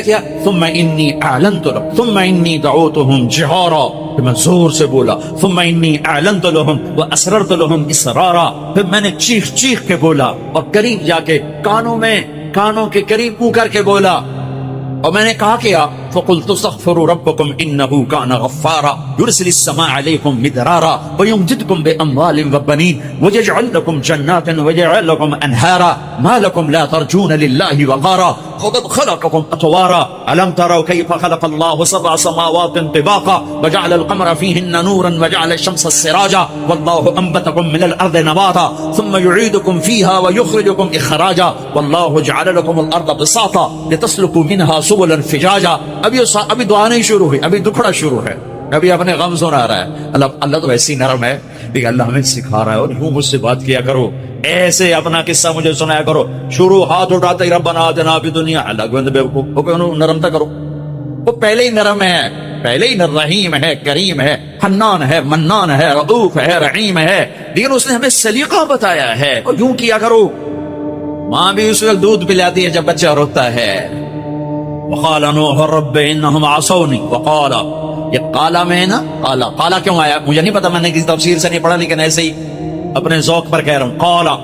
B: کیا ثم انی اعلنت لهم ثم انی دعوتهم جهارا، پھر میں زور سے بولا. ثم انی اعلنت لهم واسررت لهم اسرارا، پھر میں نے چیخ کے بولا اور قریب جا کے کانوں کے قریب منہ کر کے بولا. اور میں نے کہا کیا فقلت استغفروا ربكم انه كان غفارا يرسل السماء عليكم مدرارا ويمددكم باموال وبنين ويجعل لكم جنات ويجعل لكم انهارا ما لكم لا ترجون لله وقارا وقد خلقكم اطوارا الم تروا كيف خلق الله 7 سماوات طباقا وجعل القمر فيهن نورا وجعل الشمس سراجا والله انبتكم من الارض نباتا ثم يعيدكم فيها ويخرجكم اخراجا والله جعل لكم الارض بساطا لتسلكوا منها سبلا فجاجا. ابھی دعا نہیں شروع ہوئی، ابھی دکھڑا شروع ہے، ابھی اپنے غم سنا رہا ہے. اللہ تو ایسی نرم ہے لیکن اللہ ہمیں سکھا رہا ہے. اور یوں مجھ سے بات کیا کرو، ایسے اپنا قصہ مجھے سنایا کرو. شروع ہاتھ اٹھاتے ہی ربنا آتنا فی الدنیا، اللہ کو بیوقوف نرمتا کرو. وہ پہلے ہی نرم ہے، پہلے ہی رحیم ہے، کریم ہے، حنان ہے، منان ہے، رؤوف ہے، رحیم ہے. لیکن اس نے ہمیں سلیقہ بتایا ہے اور یوں کیا کرو. ماں بھی اس وقت دودھ پلاتی ہے جب بچہ روتا ہے. وقال نوح رب انهم عصوني وقال، یہ قالا میں نا قالا کیوں آیا مجھے نہیں پتا، میں نے کسی تفسیر سے نہیں پڑھا لیکن ایسے ہی اپنے ذوق پر کہہ رہا ہوں. قالا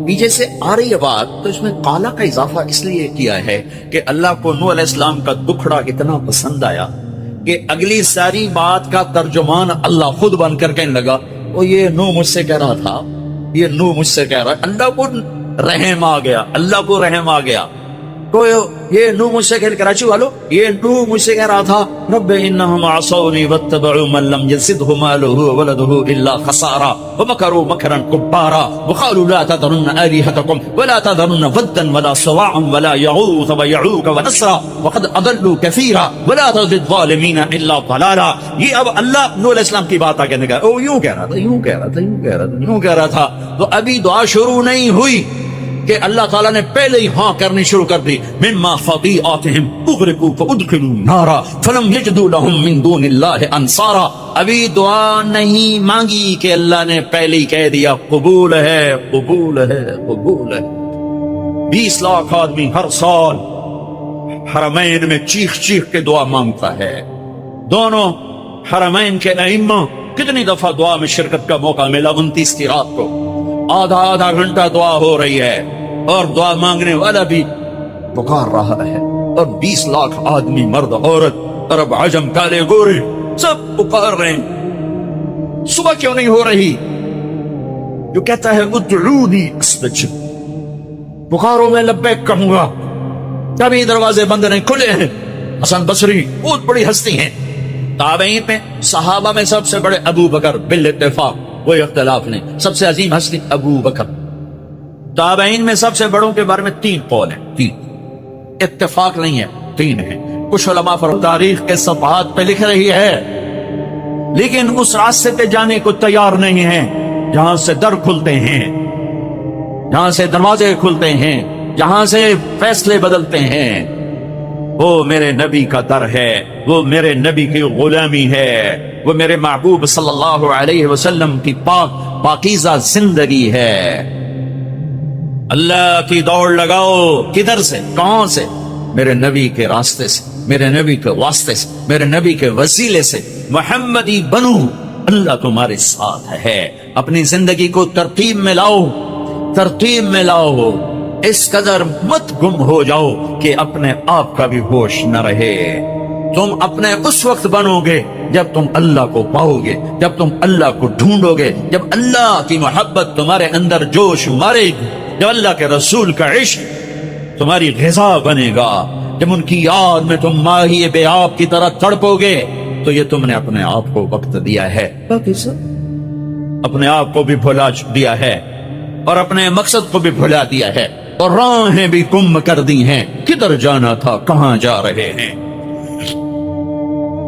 B: پیچھے سے آ رہی ہے بات تو اس میں قالا کا اضافہ اس لیے کیا ہے کہ اللہ کو نوح علیہ السلام کا دکھڑا اتنا پسند آیا کہ اگلی ساری بات کا ترجمان اللہ خود بن کر کہنے لگا وہ یہ نوح مجھ سے کہہ رہا تھا، یہ نوح مجھ سے کہہ رہا ہے. اللہ کو رحم آ گیا، اللہ کو رحم آ گیا. تو یہ نوح مجھ سے کراچی والو، یہ نوح مجھ سے کہہ رہا تھا رب انہم عصونی واتبعوا من لم يزده ماله وولده الا خسارا ومكروا مكرا كبارا وقالوا لا تذرن آلهتكم ولا تذرن ودا ولا سواعا ولا يغوث ويعوق ونسرا وقد اضلوا كثيرا ولا تزد الظالمين الا ضلالا. یہ اب اللہ نوح علیہ السلام کی بات آ کے نکلا. او یوں کہہ رہا تھا تو ابھی دعا شروع نہیں ہوئی کہ اللہ تعالیٰ نے پہلے ہی ہاں کرنی شروع کر دی. مما خطیئاتہم اغرقوا فادخلوا نارا فلم یجدوا لهم من دون اللہ انصارا. ابھی دعا نہیں مانگی کہ اللہ نے پہلے ہی کہہ دیا قبول ہے قبول ہے قبول ہے. 20 لاکھ آدمی ہر سال حرمین میں چیخ کے دعا مانگتا ہے. دونوں حرمین کے ائمہ کتنی دفعہ دعا میں شرکت کا موقع ملا. 29 کی رات کو آدھا گھنٹہ دعا ہو رہی ہے اور دعا مانگنے والا بھی پکار رہا ہے اور 20 لاکھ آدمی مرد عورت عرب عجم کالے گورے سب پکار رہے ہیں. صبح کیوں نہیں ہو رہی؟ جو کہتا ہے ادعونی استجب، پکارو میں لبیک کہوں گا. کبھی دروازے بند نہیں کھلے ہیں. حسن بصری بہت بڑی ہستی ہیں. تابعین میں صحابہ میں سب سے بڑے ابو بکر بالاتفاق، کوئی اختلاف نہیں، سب سے عظیم ہستی ابو بکر. تابعین میں سب سے بڑوں کے بارے میں 3 قول ہیں، 3 اتفاق نہیں ہے، 3 ہیں. کچھ علماء پر تاریخ کے صفحات پہ لکھ رہی ہے لیکن اس راستے پہ جانے کو تیار نہیں ہیں جہاں سے در کھلتے ہیں، جہاں سے دروازے کھلتے ہیں، جہاں سے فیصلے بدلتے ہیں. وہ میرے نبی کا در ہے، وہ میرے نبی کی غلامی ہے، وہ میرے محبوب صلی اللہ علیہ وسلم کی پاکیزہ زندگی ہے. اللہ کی دوڑ لگاؤ. کدھر سے؟ کہاں سے؟ میرے نبی کے راستے سے، میرے نبی کے واسطے سے، میرے نبی کے وسیلے سے. محمدی بنو، اللہ تمہارے ساتھ ہے. اپنی زندگی کو ترتیب میں لاؤ، ترتیب میں لاؤ. اس قدر مت گم ہو جاؤ کہ اپنے آپ کا بھی ہوش نہ رہے. تم اپنے اس وقت بنو گے جب تم اللہ کو پاؤ گے، جب تم اللہ کو ڈھونڈو گے، جب اللہ کی محبت تمہارے اندر جوش مارے گی، جب اللہ کے رسول کا عشق تمہاری غذا بنے گا، جب ان کی یاد میں تم ماہی بے آب کی طرح تڑپو گے تو یہ تم نے اپنے آپ کو وقت دیا ہے. باقی سب اپنے آپ کو بھی بھلا دیا ہے اور اپنے مقصد کو بھی بھلا دیا ہے اور راہیں بھی گم کر دی ہیں. کدھر جانا تھا، کہاں جا رہے ہیں.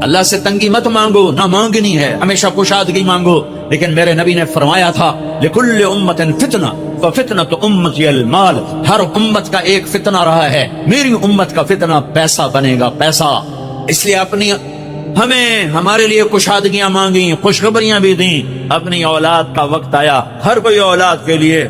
B: اللہ سے تنگی مت مانگو، نہ مانگنی ہے، ہمیشہ کشادگی مانگو. لیکن میرے نبی نے فرمایا تھا لکل امت فتنہ ففتنۃ امتی المال. ہر امت کا ایک فتنہ رہا ہے، میری امت کا فتنہ پیسہ بنے گا، پیسہ. اس لیے اپنی ہمیں ہمارے لیے کشادگیاں مانگی، خوشخبریاں بھی دیں. اپنی اولاد کا وقت آیا، ہر کوئی اولاد کے لیے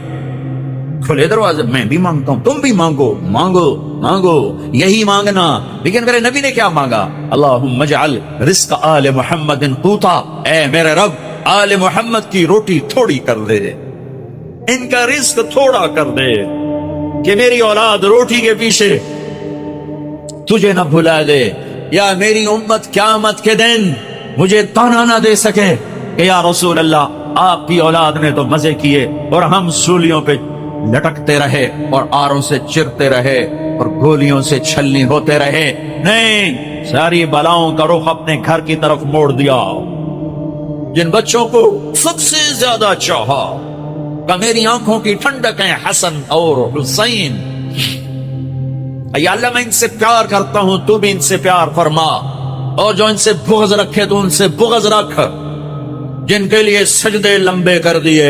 B: کھلے دروازے. میں بھی مانگتا ہوں، تم بھی مانگو مانگو مانگو، یہی مانگنا. لیکن میرے نبی نے کیا مانگا؟ اللہم اجعل رزق آل محمد قوتا، اے میرے رب آل محمد کی روٹی تھوڑی کر دے، ان کا رزق تھوڑا کر دے، کہ میری اولاد روٹی کے پیچھے تجھے نہ بھلا دے، یا میری امت قیامت کے دن مجھے تانا نہ دے سکے کہ یا رسول اللہ آپ کی اولاد نے تو مزے کیے اور ہم سولیوں پہ لٹکتے رہے اور آروں سے چرتے رہے اور گولیوں سے چھلنی ہوتے رہے. نہیں، ساری بلاؤں کا رخ اپنے گھر کی طرف موڑ دیا. جن بچوں کو سب سے زیادہ چاہا کہ میری آنکھوں کی ٹھنڈک ہیں حسن اور حسین، یا اللہ میں ان سے پیار کرتا ہوں، تو بھی ان سے پیار فرما، اور جو ان سے بغض رکھے تو ان سے بغض رکھ. جن کے لیے سجدے لمبے کر دیے،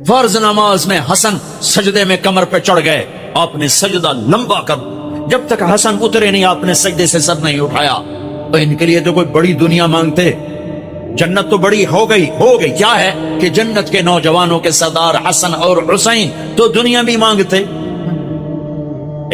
B: فرض نماز میں حسن سجدے میں کمر پہ چڑھ گئے، آپ نے سجدہ لمبا کر، جب تک حسن اترے نہیں آپ نے سجدے سے سر نہیں اٹھایا. تو ان کے لیے تو کوئی بڑی دنیا مانگتے، جنت تو بڑی ہو گئی. کیا ہے کہ جنت کے نوجوانوں کے سردار حسن اور حسین تو دنیا بھی مانگتے.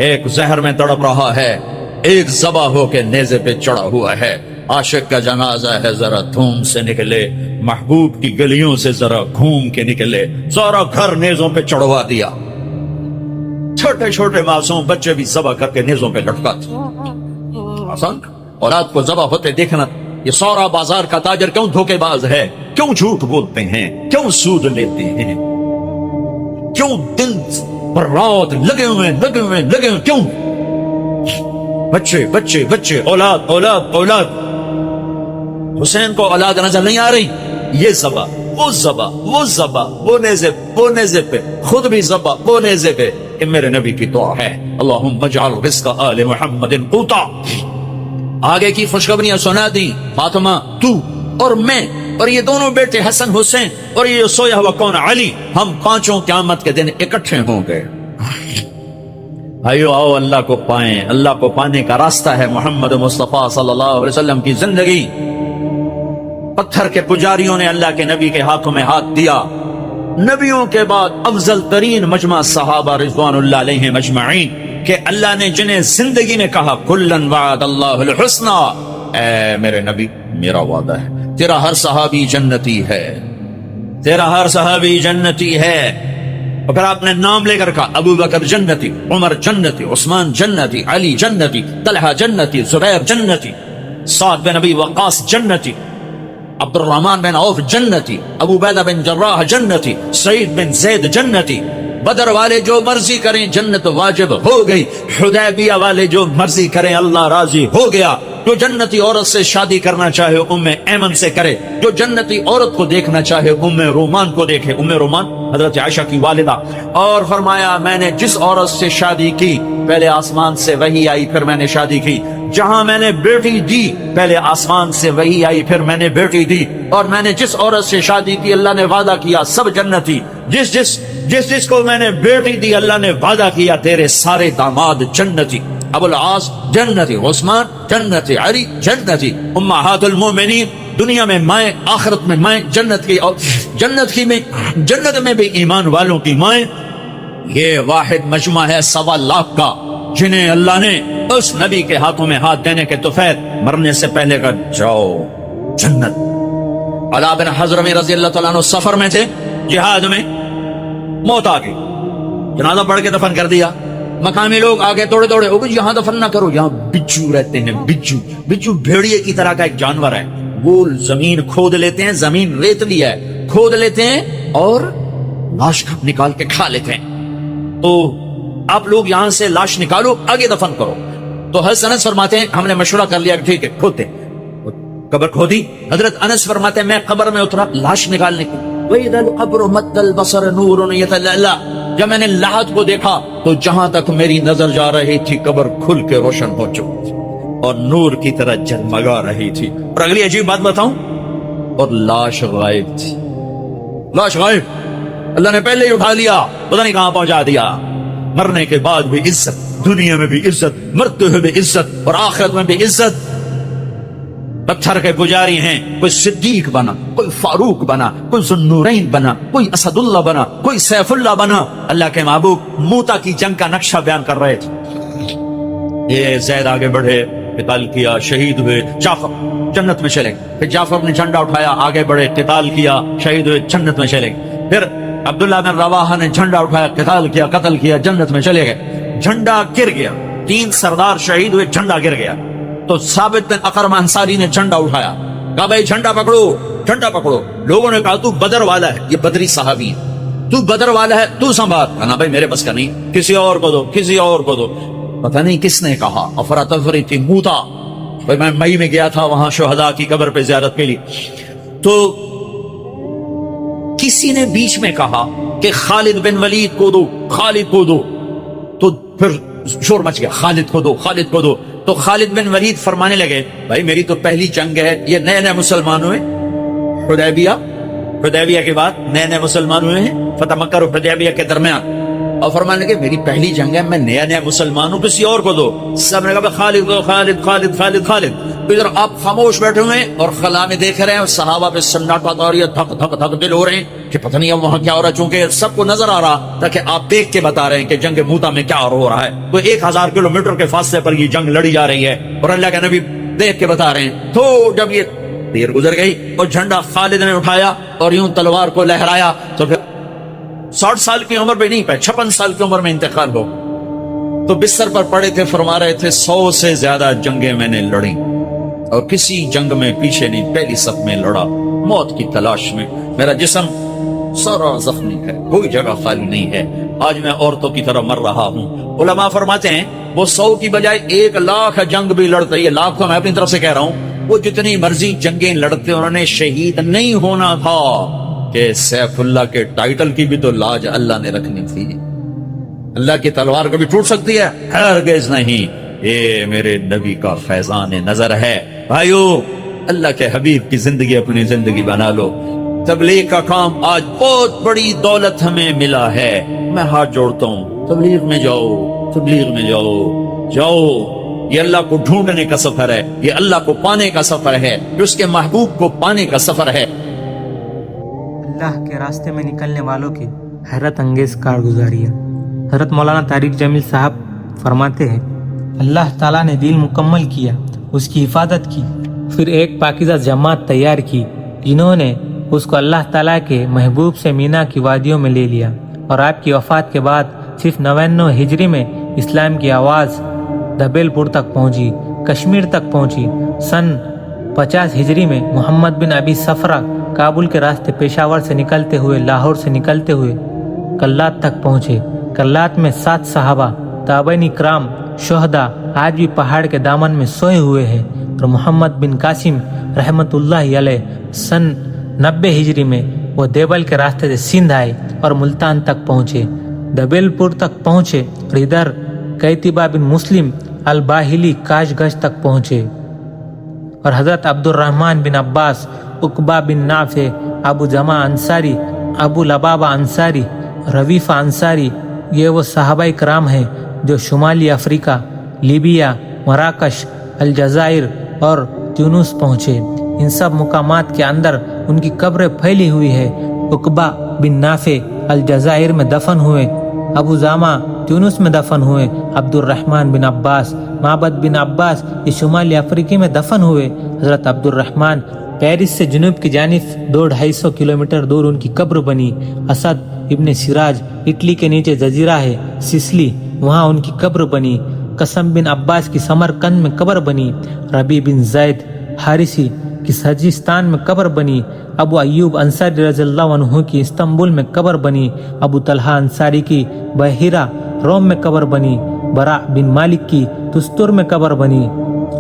B: ایک زہر میں تڑپ رہا ہے، ایک ذبح ہو کے نیزے پہ چڑھا ہوا ہے. عاشق کا جنازہ ہے، ذرا دھوم سے نکلے، محبوب کی گلیوں سے ذرا گھوم کے نکلے، سارا گھر نیزوں پہ چڑھوا دیا. چھوٹے چھوٹے معصوم بچے بھی ذبح کر کے نیزوں پہ لٹکاتے. آسان اولاد کو ذبح ہوتے دیکھنا. یہ سارا بازار کا تاجر کیوں دھوکے باز ہے؟ کیوں جھوٹ بولتے ہیں؟ کیوں سود لیتے ہیں؟ کیوں دن پر رات لگے ہوئے کیوں؟ بچے بچے بچے، اولاد اولاد اولاد. حسین کو اولاد نظر نہیں آ رہی، یہ ذبح وہ ذبح وہ ذبح، وہ نیزے پہ، خود بھی ذبح وہ نیزے پہ. کہ میرے نبی کی دعا ہے اللہم اجعل رزق آل محمد قوتا. آگے کی خوشخبریاں سنا دی. فاطمہ، تو اور میں اور یہ دونوں بیٹے حسن حسین اور یہ سویا ہوا کون علی، ہم پانچوں قیامت کے دن اکٹھے ہوں گے. بھائیو آؤ اللہ کو پائیں. اللہ کو پانے کا راستہ ہے محمد مصطفیٰ صلی اللہ علیہ وسلم کی زندگی. پتھر کے پجاریوں نے اللہ کے نبی کے ہاتھوں میں ہاتھ دیا. نبیوں کے بعد افضل ترین مجمع صحابہ رضوان اللہ علیہم اجمعین، کہ اللہ نے جنہیں زندگی میں کہا کلن وعد اللہ الحسنى، اے میرے نبی میرا وعدہ ہے تیرا ہر صحابی جنتی ہے، تیرا ہر صحابی جنتی ہے. اور پھر آپ نے نام لے کر کہا ابو بکر جنتی، عمر جنتی، عثمان جنتی، علی جنتی، طلحہ جنتی، زبیر جنتی، سعد بن ابی وقاص جنتی، عبد الرحمن بن عوف جنتی، ابو عبیدہ بن جراح جنتی، سعید بن زید جنتی. بدر والے جو مرضی کریں جنت واجب ہو گئی. حدیبیہ والے جو مرضی کریں اللہ راضی ہو گیا. جو جنتی عورت سے شادی کرنا چاہے ام ایمن سے کرے، جو جنتی عورت کو دیکھنا چاہے ام رومان کو دیکھے. ام رومان حضرت عائشہ کی والدہ. اور فرمایا میں نے جس عورت سے شادی کی پہلے آسمان سے وحی آئی پھر میں نے شادی کی. جہاں میں نے بیٹی دی پہلے آسمان سے وحی آئی پھر میں نے بیٹی دی. اور میں نے جس عورت سے شادی کی اللہ نے وعدہ کیا سب جنتی. جس کو میں نے بیٹی دی اللہ نے وعدہ کیا تیرے سارے داماد جنتی. ابو العاص جنتی، عثمان جنتی، علی جنتی. امہات المومنین دنیا میں مائیں، آخرت میں مائیں، جنت میں بھی ایمان والوں کی مائیں. یہ واحد مجمع ہے 1.25 لاکھ کا، جنہیں اللہ نے اس نبی کے ہاتھوں میں ہاتھ دینے کے توفیق مرنے سے پہلے کا جاؤ جنت. علا بن حضرمی رضی اللہ تعالیٰ عنہ سفر میں تھے، جہاد میں موت آ گئی، جنازہ پڑھ کے دفن کر دیا. مقامی لوگ آگے توڑے یہاں دفن نہ کرو، یہاں بچو رہتے ہیں. بچو بھیڑیے کی طرح کا ایک جانور ہے. وہ زمین کھود لیتے ہیں، زمین ریتلی ہے، کھود لیتے ہیں اور لاش نکال کے کھا لیتے ہیں. تو آپ لوگ یہاں سے لاش نکالو، آگے دفن کرو. تو حضرت انس فرماتے ہیں ہم نے مشورہ کر لیا ٹھیک ہے کھودتے. قبر کھودی. حضرت انس فرماتے ہیں میں قبر میں اترا لاش نکالنے کی. وَإِذَا الْقَبْرُ مَدَّ الْبَصَرَ نُورٌ يَتَلَأْلَأُ، جب میں نے لاحت کو دیکھا تو جہاں تک میری نظر جا رہی تھی قبر کھل کے روشن ہو چکی تھی اور نور کی طرح جگمگا رہی تھی. اور اگلی عجیب بات بتاؤں، اور لاش غائب تھی. لاش غائب، اللہ نے پہلے ہی اٹھا لیا، پتہ نہیں کہاں پہنچا دیا. مرنے کے بعد بھی عزت، دنیا میں بھی عزت، مرتے ہوئے بھی عزت اور آخرت میں بھی عزت. پتھر کے پجاری ہیں، کوئی صدیق بنا، کوئی فاروق بنا، کوئی ذوالنورین بنا، کوئی اسد اللہ بنا، کوئی سیف اللہ بنا۔ اللہ کے محبوب موتا کی جنگ کا نقشہ بیان کر رہے تھے۔ یہ زید آگے بڑھے، قتال کیا، شہید ہوئے، جعفر جنت میں چلے گئے۔ پھر جعفر نے جھنڈا اٹھایا، آگے بڑھے، قتال کیا، شہید ہوئے، جنت میں چلے گئے۔ پھر عبداللہ بن رواحہ نے جھنڈا اٹھایا، قتال کیا، قتل کیا، جنت میں چلے گئے۔ جھنڈا گر گیا، 3 سردار شہید ہوئے، جھنڈا گر گیا۔ تو ثابت بن اقرم انصاری نے جھنڈا اٹھایا، کہا بھائی جھنڈا پکڑو، جھنڈا پکڑو۔ لوگوں نے کہا تو بدر والا ہے، یہ بدری صحابی ہے، تو بدر والا ہے، تو سنبھال۔ کہا بھائی میرے بس کا نہیں، کسی اور کو دو، کسی اور کو دو۔ پتہ نہیں کس نے کہا، افراتفری تھی، موتا۔ میں مئی میں گیا تھا وہاں شہداء کی قبر پہ زیارت کے لیے، تو کسی نے بیچ میں کہا کہ خالد بن ولید کو دو، خالد کو دو۔ تو پھر شور مچ گیا، خالد کو دو، خالد کو دو۔ تو خالد بن ولید فرمانے لگے بھائی میری تو پہلی جنگ ہے، یہ نئے نئے مسلمان ہوئے، حدیبیہ کے بعد نئے نئے مسلمان ہوئے ہیں، فتح مکہ اور حدیبیہ کے درمیان، اور فرمانے لگے میری پہلی جنگ ہے، میں نیا نیا مسلمان ہوں، کسی اور کو دو۔ سب نے کہا خالد کو، خالد خالد خالد خالد۔ ادھر آپ خاموش بیٹھے ہوئے ہیں اور خلا میں دیکھ رہے ہیں، اور صحابہ پہ سناٹا اور یہ دھک دھک دھک دل ہو رہے ہیں کہ پتہ نہیں اب وہاں کیا ہو رہا ہے، چونکہ سب کو نظر آ رہا تاکہ آپ دیکھ کے بتا رہے ہیں کہ جنگ موتا میں کیا ہو رہا ہے۔ تو 1000 کلومیٹر کے فاصلے پر یہ جنگ لڑی جا رہی ہے اور اللہ کے نبی دیکھ کے بتا رہے ہیں۔ تو جب یہ دیر گزر گئی اور جھنڈا خالد نے اٹھایا اور یوں تلوار کو لہرایا، تو پھر 60 سال کی عمر میں نہیں پہ 56 سال کی عمر میں انتقال ہو۔ تو بستر پر پڑے تھے، فرما رہے تھے 100 سے زیادہ جنگیں میں نے لڑی اور کسی جنگ میں پیچھے نہیں، پہلی صف میں لڑا، موت کی تلاش میں، میرا جسم سارا زخمی ہے، کوئی جگہ خالی نہیں ہے، آج میں عورتوں کی طرح مر رہا ہوں۔ علماء فرماتے ہیں وہ 100 کی بجائے 1,00,000 جنگ بھی لڑتے، یہ لاکھ تو میں اپنی طرف سے کہہ رہا ہوں، وہ جتنی مرضی جنگیں لڑتے انہوں نے شہید نہیں ہونا تھا کہ سیف اللہ کے ٹائٹل کی بھی تو لاج اللہ نے رکھنی تھی۔ اللہ کی تلوار کبھی ٹوٹ سکتی ہے؟ ہرگز نہیں۔ یہ میرے نبی کا فیضان نظر ہے۔ بھائیو، اللہ کے حبیب کی زندگی اپنی زندگی بنا لو۔ تبلیغ کا کام آج بہت بڑی دولت ہمیں ملا ہے، میں ہاتھ جوڑتا ہوں، تبلیغ میں جاؤ، تبلیغ میں جاؤ، جاؤ۔ یہ اللہ کو ڈھونڈنے کا سفر ہے، یہ اللہ کو پانے کا سفر ہے، یہ اس کے محبوب کو پانے کا سفر ہے۔
C: اللہ کے راستے میں نکلنے والوں کی حیرت انگیز کارگزاریاں۔ حضرت مولانا طارق جمیل صاحب فرماتے ہیں اللہ تعالیٰ نے دین مکمل کیا، اس کی حفاظت کی، پھر ایک پاکیزہ جماعت تیار کی جنہوں نے اس کو اللہ تعالیٰ کے محبوب سے مینا کی وادیوں میں لے لیا، اور آپ کی وفات کے بعد صرف 99 ہجری میں اسلام کی آواز دبیل پور تک پہنچی، کشمیر تک پہنچی۔ سن 50 ہجری میں محمد بن ابی صفرہ کابل کے راستے پشاور سے نکلتے ہوئے، لاہور سے نکلتے ہوئے کلات تک پہنچے۔ کلات میں 7 صحابہ، تابعین کرام، شہداء آج بھی پہاڑ کے دامن میں سوئے ہوئے ہیں، اور محمد بن قاسم رحمت اللہ علیہ سن 90 ہجری میں وہ دیوبل کے راستے سے سندھ آئے اور ملتان تک پہنچے، دبیل پور تک پہنچے، اور ادھر کیتبہ بن مسلم الباہلی کاش گنج تک پہنچے، اور حضرت عبد الرحمن بن عباس، عقبہ بن نافع، ابو جمع انصاری، ابو لبابہ انصاری، رویفہ انصاری، یہ وہ صحابہ کرام ہیں جو شمالی افریقہ، لیبیا، مراکش، الجزائر اور تیونس پہنچے۔ ان سب مقامات کے اندر ان کی قبریں پھیلی ہوئی ہے۔ عقبہ بن نافع الجزائر میں دفن ہوئے، ابو جامع تیونس میں دفن ہوئے، عبد الرحمن بن عباس، معبد بن عباس یہ شمالی افریقی میں دفن ہوئے۔ حضرت عبد الرحمن پیرس سے جنوب کی جانب 200-250 کلومیٹر دور ان کی قبر بنی۔ اسد ابن سراج اٹلی کے نیچے جزیرہ ہے سسلی، وہاں ان کی قبر بنی۔ قسم بن عباس کی سمرقند میں قبر بنی۔ ربی بن زید حارثی کی سجستان میں قبر بنی۔ ابو ایوب انصاری رضی اللہ عنہ کی استنبول میں قبر بنی۔ ابو طلحہ انصاری کی بحیرہ روم میں قبر بنی۔ برا بن مالک کی تستر میں قبر بنی۔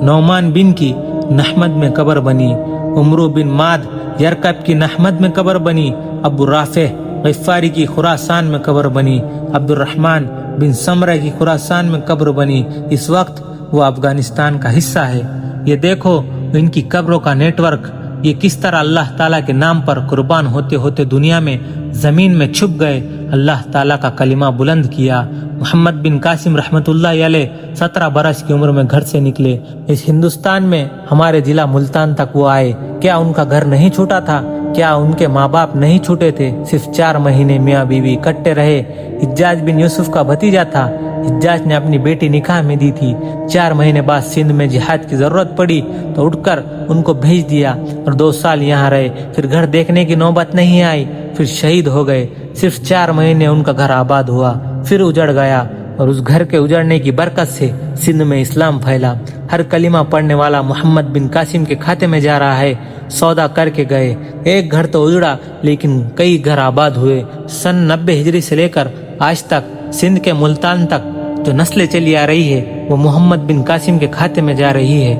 C: نعمان بن کی نحمد میں قبر بنی۔ عمرو بن ماد یرکب کی نحمد میں قبر بنی۔ ابو رافع غفاری کی خراسان میں قبر بنی۔ عبد الرحمن بن سمرہ کی خراسان میں قبر بنی۔ اس وقت وہ افغانستان کا حصہ ہے۔ یہ دیکھو ان کی قبروں کا نیٹ ورک، یہ کس طرح اللہ تعالیٰ کے نام پر قربان ہوتے ہوتے دنیا میں زمین میں چھپ گئے، اللہ تعالیٰ کا کلمہ بلند کیا، محمد بن قاسم رحمت اللہ علیہ 17 برس کی عمر میں گھر سے نکلے. اس ہندوستان میں ہمارے ضلع ملتان تک وہ آئے. کیا ان کا گھر نہیں چھوٹا تھا؟ کیا ان کے ماں باپ نہیں چھوٹے تھے؟ صرف 4 مہینے میاں بیوی اکٹھے رہے. حجاج بن یوسف کا بھتیجا تھا. حجاج نے اپنی بیٹی نکاح میں دی تھی. 4 مہینے بعد سندھ میں جہاد کی ضرورت پڑی تو اٹھ کر ان کو بھیج دیا اور 2 سال یہاں رہے. پھر گھر دیکھنے کی نوبت نہیں آئی. پھر شہید ہو گئے. صرف 4 مہینے ان کا گھر آباد ہوا، پھر اجڑ گیا، اور اس گھر کے اجڑنے کی برکت سے سندھ میں اسلام پھیلا. ہر کلمہ پڑھنے والا محمد بن قاسم کے کھاتے میں جا رہا ہے. سودا کر کے گئے. ایک گھر تو اجڑا لیکن کئی گھر آباد ہوئے. سن 90 ہجری سے لے کر آج تک سندھ کے ملتان تک جو نسلیں چلی آ رہی ہے وہ محمد بن قاسم کے کھاتے میں جا رہی ہے.